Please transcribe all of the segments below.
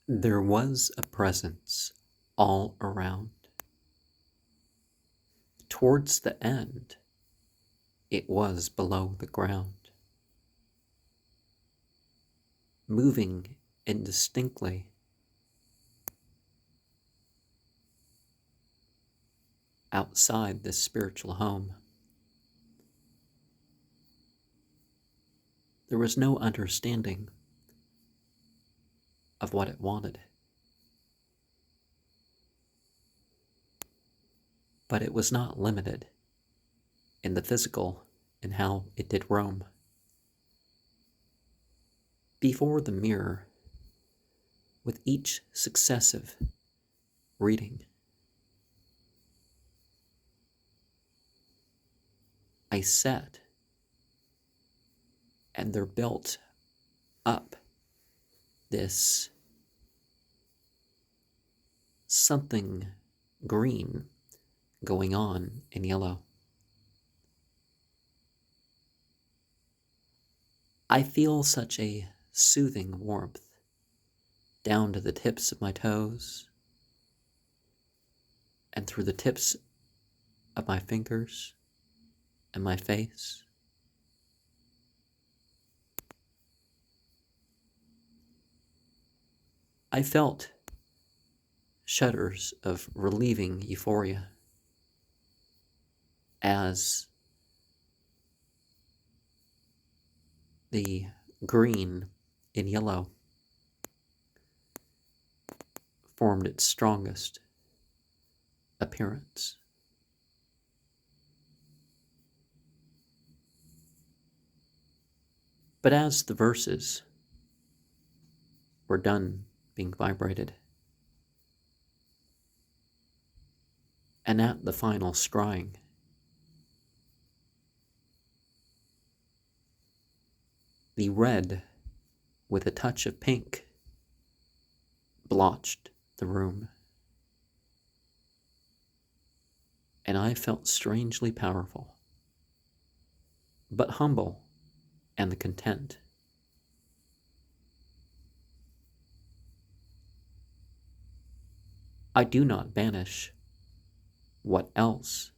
There was a presence all around. Towards the end, it was below the ground, moving indistinctly. Outside this spiritual home, there was no understanding of what it wanted. But it was not limited in the physical in how it did roam. Before the mirror, with each successive reading, I sat, and there built up this something green going on in yellow. I feel such a soothing warmth down to the tips of my toes and through the tips of my fingers and my face. I felt shudders of relieving euphoria as the green in yellow formed its strongest appearance. But as the verses were done being vibrated, and at the final scrying, the red with a touch of pink blotched the room, and I felt strangely powerful, but humble and content. I do not banish what else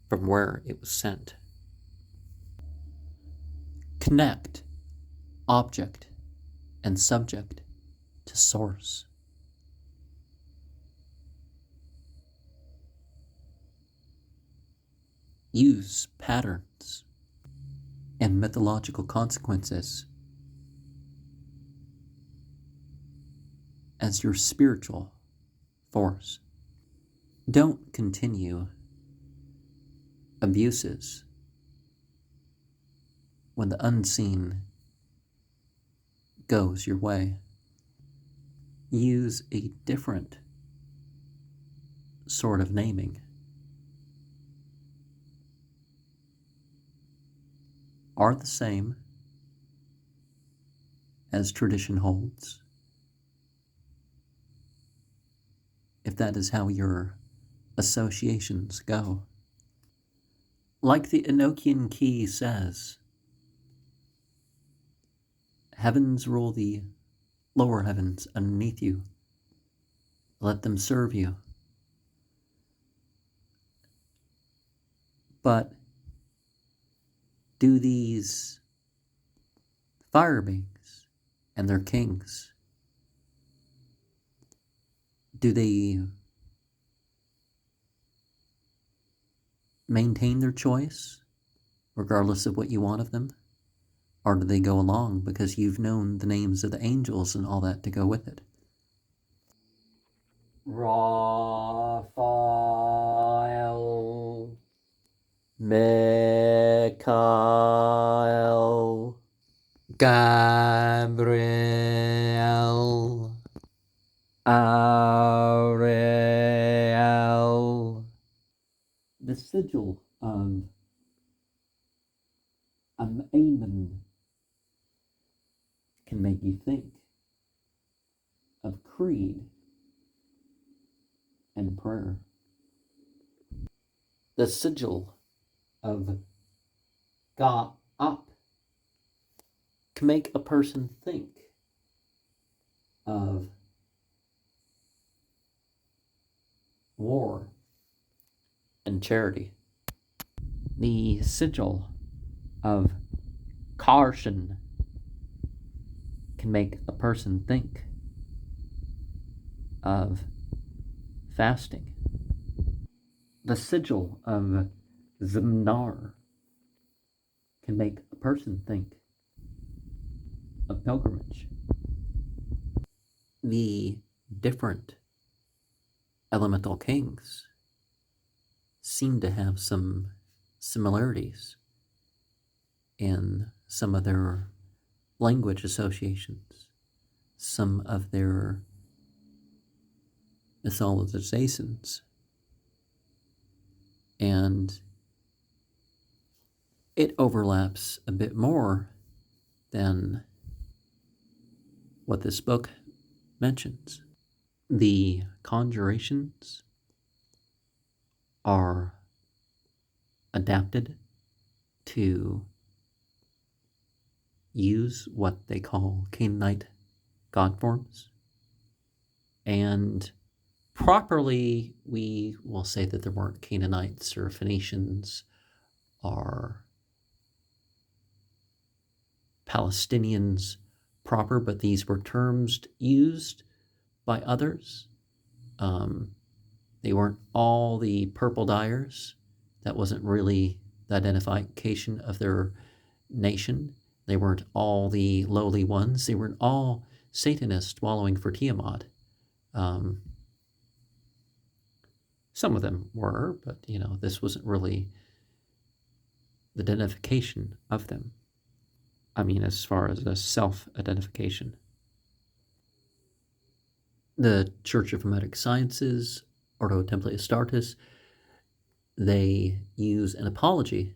from where it was sent. Connect object and subject to source. Use patterns and mythological consequences as your spiritual force. Don't continue abuses when the unseen goes your way. Use a different sort of naming. Are the same as tradition holds, if that is how your associations go. Like the Enochian key says, heavens rule the lower heavens underneath you. Let them serve you. But do these fire beings and their kings, do they maintain their choice regardless of what you want of them? Or do they go along because you've known the names of the angels and all that to go with it? Raphael, Michael, Gabriel, Ariel. The sigil of Amen can make you think of creed and prayer. The sigil of Ga Up can make a person think of war and charity. The sigil of caution can make a person think of fasting. The sigil of Zimnar can make a person think of pilgrimage. The different elemental kings seem to have some similarities in some of their language associations, some of their mythologizations, and it overlaps a bit more than what this book mentions. The conjurations are adapted to use what they call Canaanite god forms, and properly we will say that there weren't Canaanites or Phoenicians or Palestinians proper, but these were terms used by others. They weren't all the purple dyers. That wasn't really the identification of their nation. They weren't all the lowly ones. They weren't all Satanists wallowing for Tiamat. Some of them were, but this wasn't really the identification of them. I mean, as far as a self-identification. The Church of Hermetic Sciences, Ordo Templi Astartes, they use an apology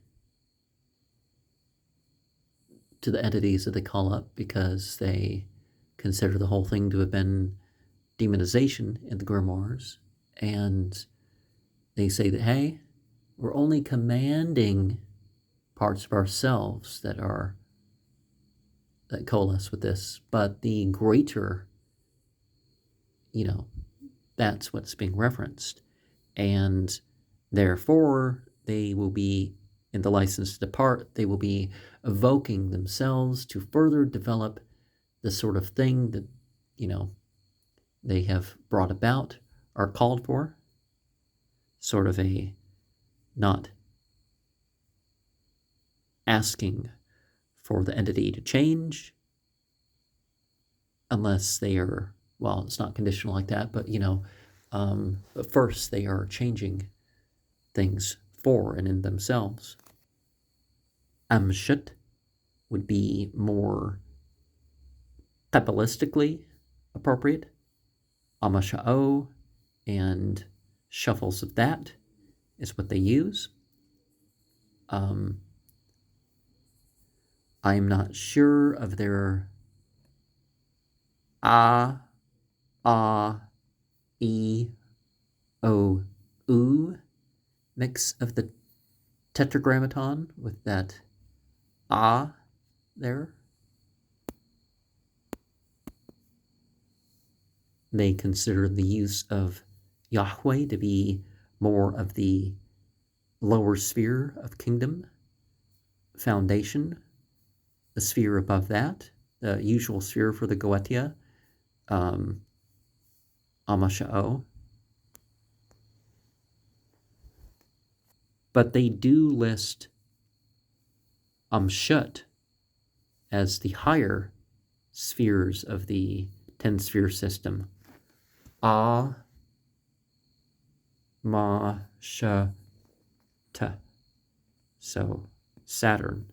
to the entities that they call up because they consider the whole thing to have been demonization in the grimoires, and they say that, hey, we're only commanding parts of ourselves that coalesce with this, but the greater, that's what's being referenced, and therefore they will be in the license to depart. They will be evoking themselves to further develop the sort of thing that they have brought about, are called for, sort of a not asking for the entity to change unless they are, well, it's not conditional like that, but but first they are changing things for and in themselves. Amshut would be more Kabbalistically appropriate. Amasha'o and shuffles of that is what they use. I'm not sure of their e, o, u mix of the tetragrammaton with that there. They consider the use of Yahweh to be more of the lower sphere of kingdom, foundation, the sphere above that, the usual sphere for the Goetia, Amasha'o. But they do list Amshut as the higher spheres of the 10-sphere system. Ma, Sha, Ta. So Saturn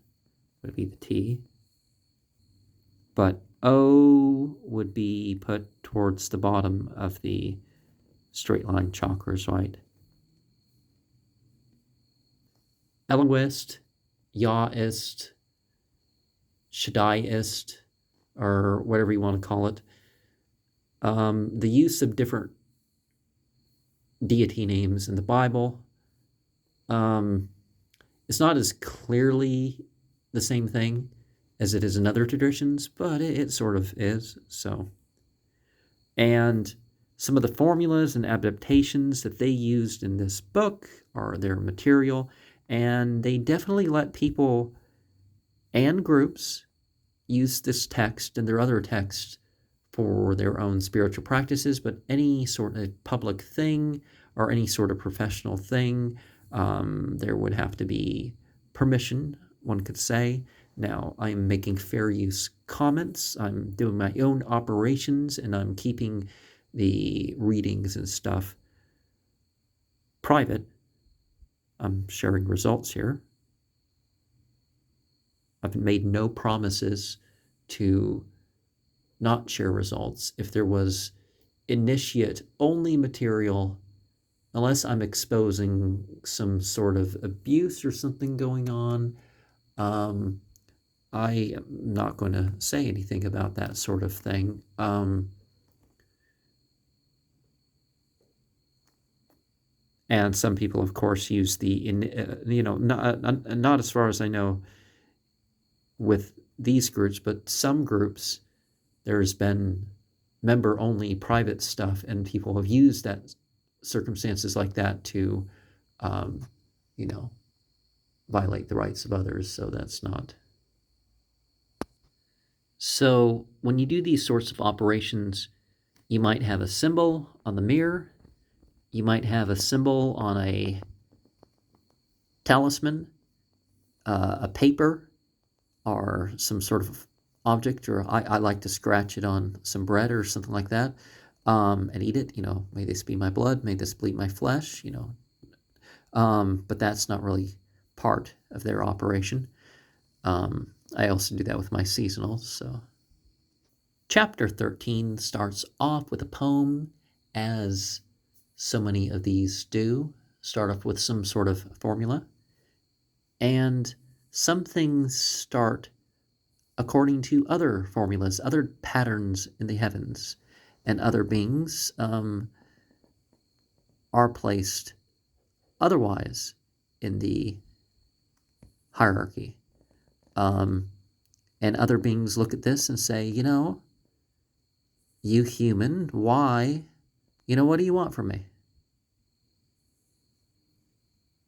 would be the T. But O would be put towards the bottom of the straight line chakras, right? Eloist, Yahist, Shaddaiist, or whatever you want to call it. The use of different deity names in the Bible, it's not as clearly the same thing as it is in other traditions, but it sort of is. So And some of the formulas and adaptations that they used in this book are their material, and they definitely let people and groups use this text and their other texts for their own spiritual practices, but any sort of public thing or any sort of professional thing, there would have to be permission, one could say. Now, I'm making fair use comments. I'm doing my own operations, and I'm keeping the readings and stuff private. I'm sharing results here. I've made no promises to not share results. If there was initiate-only material, unless I'm exposing some sort of abuse or something going on, I am not going to say anything about that sort of thing. And some people, of course, use the, not as far as I know with these groups, but some groups, there's been member-only private stuff, and people have used that circumstances like that to, violate the rights of others. So that's not. So when you do these sorts of operations, you might have a symbol on the mirror. You might have a symbol on a talisman, a paper, or some sort of object, or I like to scratch it on some bread or something like that, and eat it. May this be my blood, may this be my flesh, but that's not really part of their operation. I also do that with my seasonals. So, Chapter 13 starts off with a poem, as so many of these do, start off with some sort of formula, and some things start according to other formulas, other patterns in the heavens, and other beings are placed otherwise in the hierarchy. And other beings look at this and say, you human, why? What do you want from me?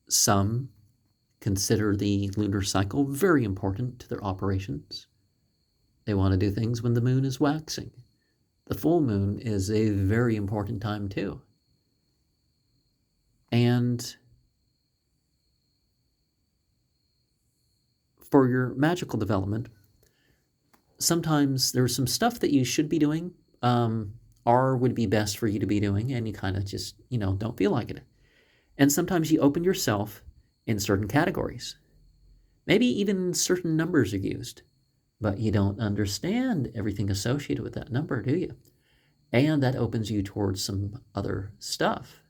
Some consider the lunar cycle very important to their operations. They want to do things when the moon is waxing. The full moon is a very important time too. And for your magical development, sometimes there's some stuff that you should be doing, or would be best for you to be doing, and you kind of just, don't feel like it. And sometimes you open yourself in certain categories. Maybe even certain numbers are used, but you don't understand everything associated with that number, do you? And that opens you towards some other stuff.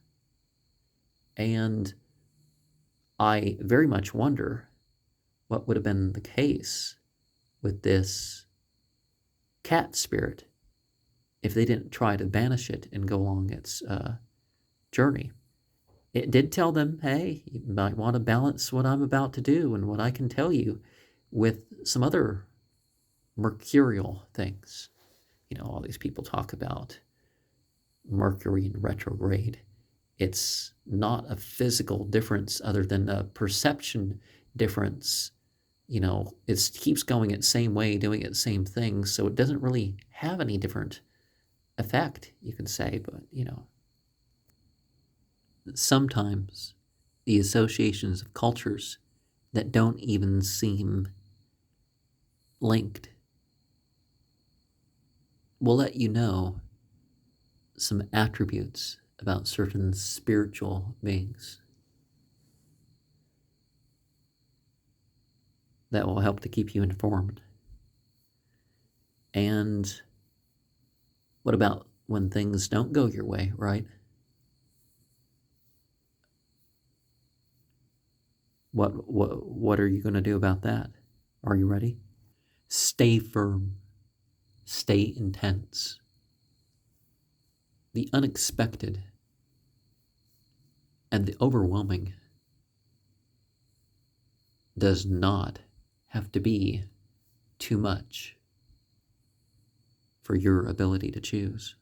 And I very much wonder what would have been the case with this cat spirit if they didn't try to banish it and go along its journey. It did tell them, hey, you might want to balance what I'm about to do and what I can tell you with some other mercurial things. All these people talk about Mercury in retrograde. It's not a physical difference other than a perception difference. It keeps going its same way, doing its same thing, so it doesn't really have any different effect, you can say, but, sometimes the associations of cultures that don't even seem linked will let you know some attributes about certain spiritual beings that will help to keep you informed. And what about when things don't go your way, right? What are you going to do about that? Are you ready? Stay firm. Stay intense. The unexpected and the overwhelming does not have to be too much for your ability to choose.